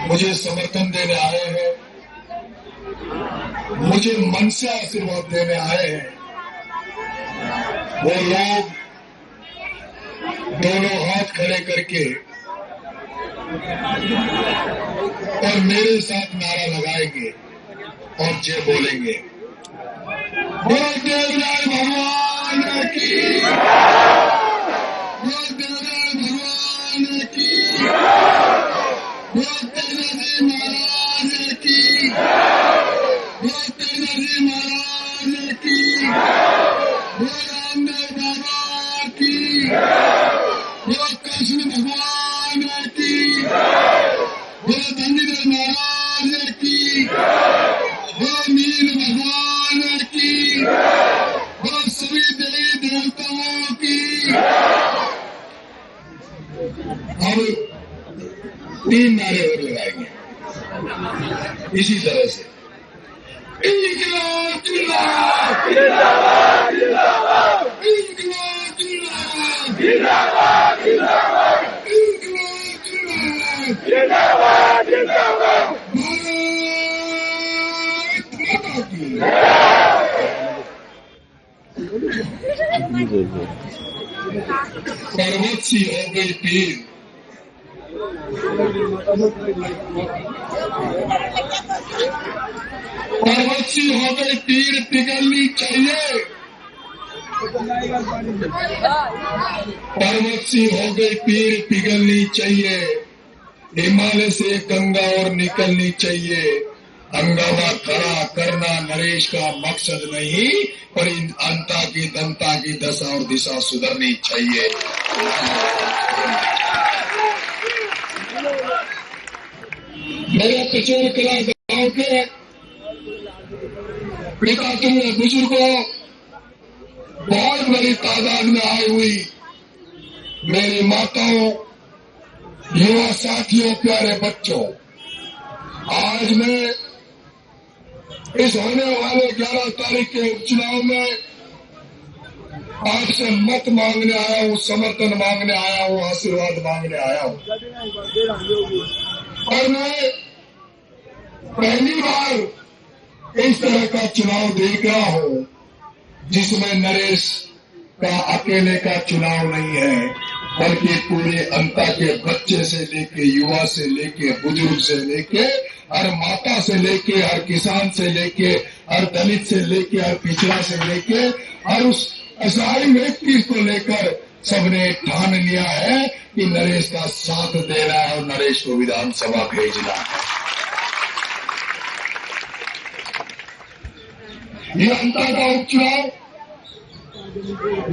मुझे समर्थन देने आए हैं, मुझे मन से आशीर्वाद देने आए हैं, वो लोग दोनों हाथ खड़े करके और मेरे साथ नारा लगाएंगे और जय बोलेंगे। बोलो देवराय भगवान की, बोलो देवराय भगवान की, बोलो तेजाजी महाराज की, बोलो तेजाजी महाराज की, बोलो रामदेव बाबा की, बोलो कृष्ण भगवान की, बोलो धनीधर महाराज की, बोलो नील भगवान की, बोलो सभी देवी देवताओं की। अब 3 नारे और लगाएंगे इसी तरह से। इंकलाब जिंदाबाद, जिंदाबाद, जिंदाबाद, इंकलाब जिंदाबाद, जिंदाबाद, जिंदाबाद, इंकलाब जिंदाबाद, जिंदाबाद, जिंदाबाद, पर्वत सी हो गई पीर, पर्वत सी हो गई पीर पिघलनी चाहिए, पर्वत सी हो गई पीर पिघलनी चाहिए, हिमालय से गंगा और निकलनी चाहिए। हंगामा खड़ा करना नरेश का मकसद नहीं, पर इन अंता की दंता की दशा और दिशा सुधरनी चाहिए। मेरे पिछोर कला गांव के पिता तुमने बुजुर्गों बहुत बड़ी तादाद में आई हुई मेरी माताओं, युवा साथियों, प्यारे बच्चों, आज मैं इस होने वाले 11 तारीख के उपचुनाव में आपसे मत मांगने आया हूं, समर्थन मांगने आया हूं, आशीर्वाद मांगने आया हूं। और मैं पहली बार इस तरह का चुनाव देख रहा हूं जिसमें नरेश का अकेले का चुनाव नहीं है, बल्कि पूरे अंता के बच्चे से लेके, युवा से लेके, बुजुर्ग से लेके, हर माता से लेके, हर किसान से लेके, हर दलित से लेके, हर पिछड़ा से लेके, हर उस असहाय व्यक्ति को लेकर सबने ठान लिया है कि नरेश का साथ देना है और नरेश को विधानसभा भेजना है। ये अंता का उपचुनाव,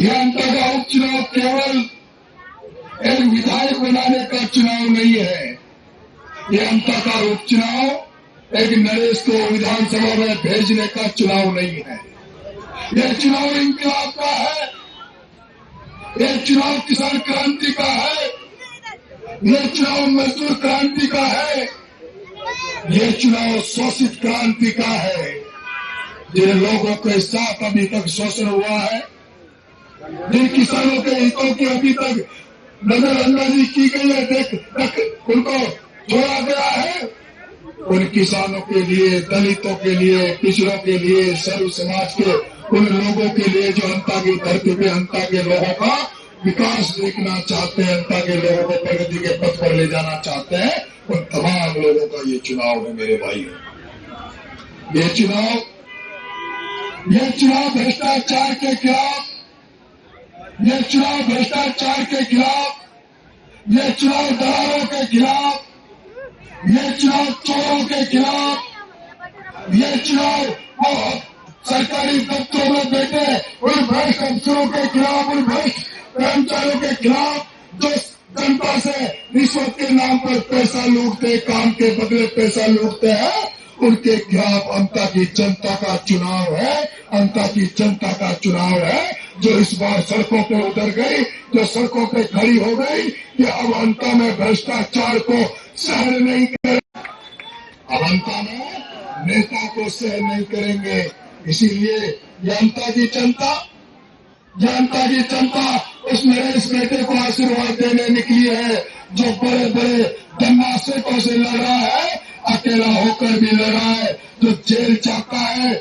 ये अंता का उपचुनाव केवल एक विधायक बनाने का चुनाव नहीं है, ये अंता का उपचुनाव एक नरेश को विधानसभा में भेजने का चुनाव नहीं है। यह चुनाव इंकलाब का है, यह चुनाव किसान क्रांति का है, यह चुनाव मजदूर क्रांति का है, यह चुनाव शोषित क्रांति का है। जिन लोगों के साथ अभी तक शोषण हुआ है, जिन किसानों के हितों की अभी तक नजरअंदाजी की गई है, तक उनको छोड़ा गया है, उन किसानों के लिए, दलितों के लिए, पिछड़ों के लिए, सर्व समाज के उन लोगों के लिए जो अंता की धरती पे अंता के लोगों का विकास देखना चाहते हैं, अंता के लोगों को प्रगति के पथ पर ले जाना चाहते हैं, उन तमाम लोगों का ये चुनाव है मेरे भाइयों। ये चुनाव भ्रष्टाचार के खिलाफ, ये चुनाव भ्रष्टाचार के खिलाफ, ये चुनाव दलालों के खिलाफ, ये चुनाव चोरों के खिलाफ, ये चुनाव बहुत सरकारी दफ्तरों में बैठे उन भ्रष्ट अफसरों के खिलाफ, उन भ्रष्ट कर्मचारियों के खिलाफ जो जनता से रिश्वत के नाम पर पैसा लूटते, काम के बदले पैसा लूटते हैं, उनके खिलाफ अंता की जनता का चुनाव है। अंता की जनता का चुनाव है जो इस बार सड़कों पे उतर गई, जो सड़कों पे खड़ी हो गई कि अब अंता में भ्रष्टाचार को सहन नहीं करें, अब अंता में नेता को सहन नहीं करेंगे। इसीलिए जनता की जनता उस नरेश बेटे को आशीर्वाद देने निकली है जो बड़े बड़े धन्नाशकों से लड़ रहा है अकेला होकर भी लड़ा है, जो जेल चाहता है,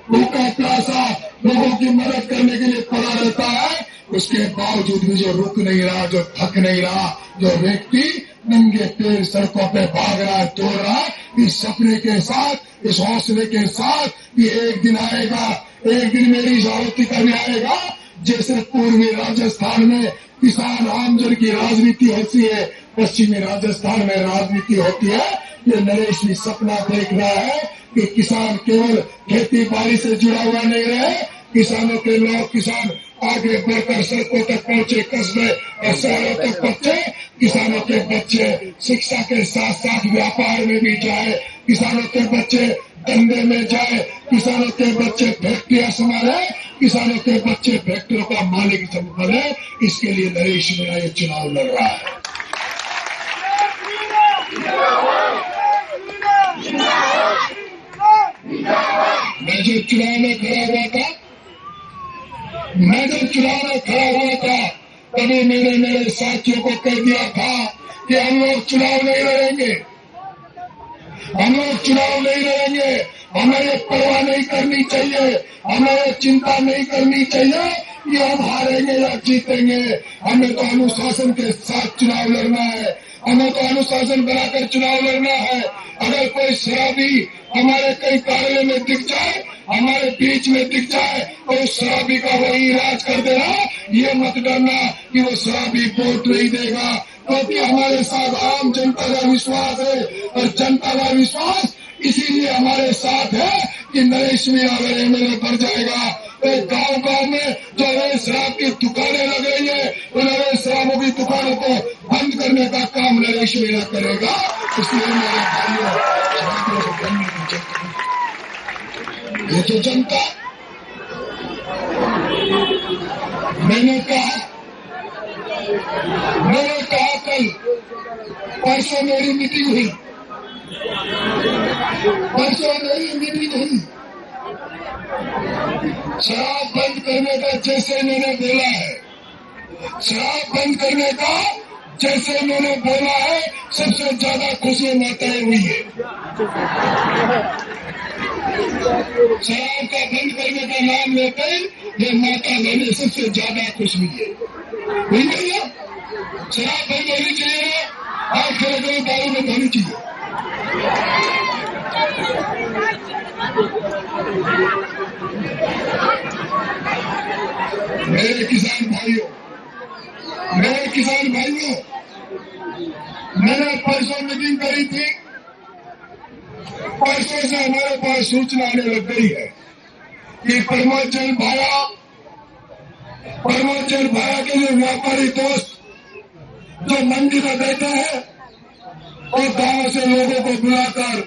भूखा प्यासा लोगों की मदद करने के लिए पड़ा रहता है, उसके बावजूद भी जो रुक नहीं रहा, जो थक नहीं रहा, जो व्यक्ति नंगे पैर सड़कों पे भाग रहा है, दौड़ रहा है, इस सपने के साथ, इस हौसले के साथ कि एक दिन आएगा, एक दिन मेरी इस हालती का भी आएगा, जैसे पूर्वी राजस्थान में किसान आमजन की राजनीति होती है, पश्चिमी राजस्थान में राजनीति होती है। ये नरेश भी सपना देख रहा है कि किसान केवल खेती बाड़ी से जुड़ा हुआ नहीं रहे, किसानों के लोग, किसान आगे बढ़कर सड़कों तक पहुंचे, कस्बे और शहरों तक पहुंचे, किसानों के बच्चे शिक्षा के साथ साथ व्यापार में भी जाए, किसानों के बच्चे धंधे में जाए, किसानों के बच्चे फैक्ट्रियां संभाले, किसानों के बच्चे फैक्ट्रियों का मालिक संभाले। इसके लिए नरेश मीणा ये चुनाव लड़ रहा है। मैं जो चुनाव में खड़ा हुआ था, तभी मेरे साथियों को कह दिया था कि हम लोग चुनाव नहीं लड़ेंगे, हमें ये परवाह नहीं करनी चाहिए, हमें ये चिंता नहीं करनी चाहिए कि हम हारेंगे या जीतेंगे। हमें तो अनुशासन के साथ चुनाव लड़ना है, हमें तो अनुशासन बनाकर चुनाव लड़ना है। अगर कोई शराबी हमारे कई कार्यालय में दिख जाए, हमारे बीच में दिख जाए, तो उस शराबी का वही इलाज कर देना। ये मत डरना कि वो शराबी वोट नहीं देगा, क्योंकि हमारे साथ आम जनता का विश्वास है, और जनता का विश्वास इसीलिए हमारे साथ है कि नरेश मीणा अगर एमएलए बन जाएगा, तो गांव में जो नए शराब की दुकानें लग रही है, उन नए शराबों की दुकानों को बंद करने का काम नरेश मीणा करेगा। इसलिए मेरे भाइयों, छात्रों को बनने की जनता, ये तो जनता, मैंने कहा कल परसों मेरी मीटिंग हुई, शराब बंद करने का जैसे इन्होंने बोला है, सबसे ज्यादा खुशी माताएं हुई है। शराब का बंद करने का नाम लेते ही ये माता बहने सबसे ज्यादा खुश हुई है। शराब बंद होनी चाहिए ना, आज खड़े दारू बंद होनी चाहिए। मेरे किसान भाइयों, मैंने परसों मीटिंग करी थी, परसों से हमारे पास सूचना आने लग गई है कि प्रमोद चंद भाया के जो व्यापारी दोस्त जो मंडी में बैठे हैं, और गांव से लोगों को बुलाकर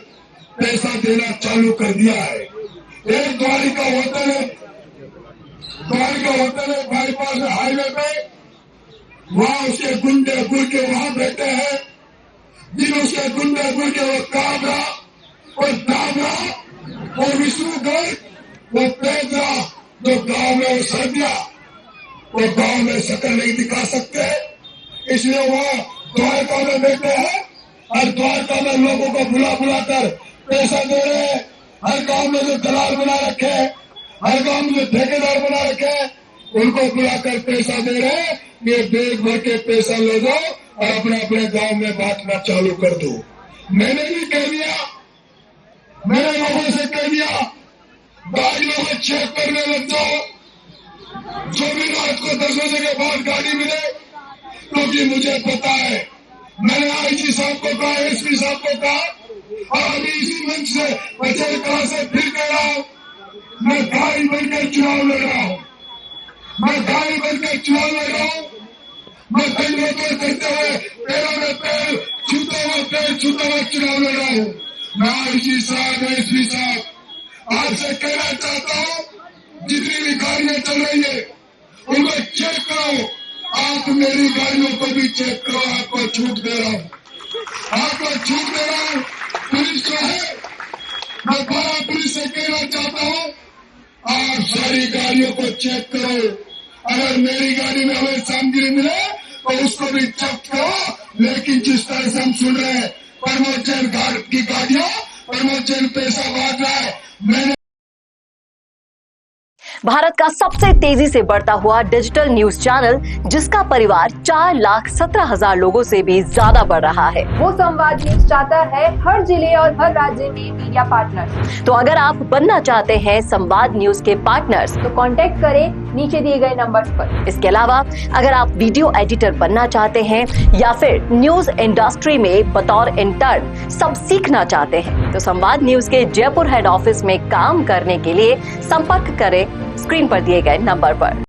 पैसा देना चालू कर दिया है। एक द्वारिका होटल है बाईपास हाईवे पे, वहां उसके गुंडे गुड़ के वहां बैठे हैं, जिन उसके गुंडे गुड़ के वो काबरा और विष्णुगढ़, वो पेदरा, जो गांव में सर्दिया, वो गांव में शकल नहीं दिखा सकते, इसलिए वो द्वारका में बैठे हैं, और द्वारका में लोगों को बुला कर पैसा दे रहे हैं। हर गांव में जो दलाल बना रखे, हर गांव में जो ठेकेदार बना रखे, उनको बुलाकर पैसा दे रहे हैं। ये बैग भर के पैसा ले दो और अपने अपने गांव में बांटना चालू कर दो। मैंने भी कह दिया, मैंने लोगों से कह दिया, गाड़ियों में चेक करने लग जाओ, जो भी रात को 10 बजे के बाद गाड़ी मिले, क्योंकि मुझे पता है, मैंने आईजी साहब को कहा, एसपी साहब को कहा, और अभी इसी मंच से बचे कहा से फिर कह रहा हूं, मैं गाड़ी बनकर चुनाव लड़ रहा हूं, मैं दंडवत करते हुए पैरों में पैर छूते हुए चुनाव लड़ रहा हूं। मैं आईजी साहब, एसपी साहब, आपसे कहना चाहता हूं, जितनी भी गाड़ियां चल रही है उनको चेक करो। आप मेरी गाड़ियों को भी चेक करो, आपको छूट दे रहा हूं, पुलिस को है, मैं बड़ा पुलिस से कहना चाहता हूं, आप सारी गाड़ियों को चेक करो। अगर मेरी गाड़ी में हमें सामग्री मिले तो उसको भी चेक करो। लेकिन जिस तरह से हम सुन रहे हैं, प्रमोद जैन की गाड़ियां प्रमोशन पैसा बांट रहा है। मैंने भारत का सबसे तेजी से बढ़ता हुआ डिजिटल न्यूज चैनल, जिसका परिवार 4,17,000 लोगों से भी ज्यादा बढ़ रहा है, वो संवाद न्यूज चाहता है हर जिले और हर राज्य में मीडिया पार्टनर्स। तो अगर आप बनना चाहते हैं संवाद न्यूज के पार्टनर्स, तो कांटेक्ट करें नीचे दिए गए नंबर्स पर। इसके अलावा अगर आप वीडियो एडिटर बनना चाहते हैं या फिर न्यूज इंडस्ट्री में बतौर इंटर्न सब सीखना चाहते हैं, तो संवाद न्यूज के जयपुर हेड ऑफिस में काम करने के लिए संपर्क करें स्क्रीन पर दिए गए नंबर पर।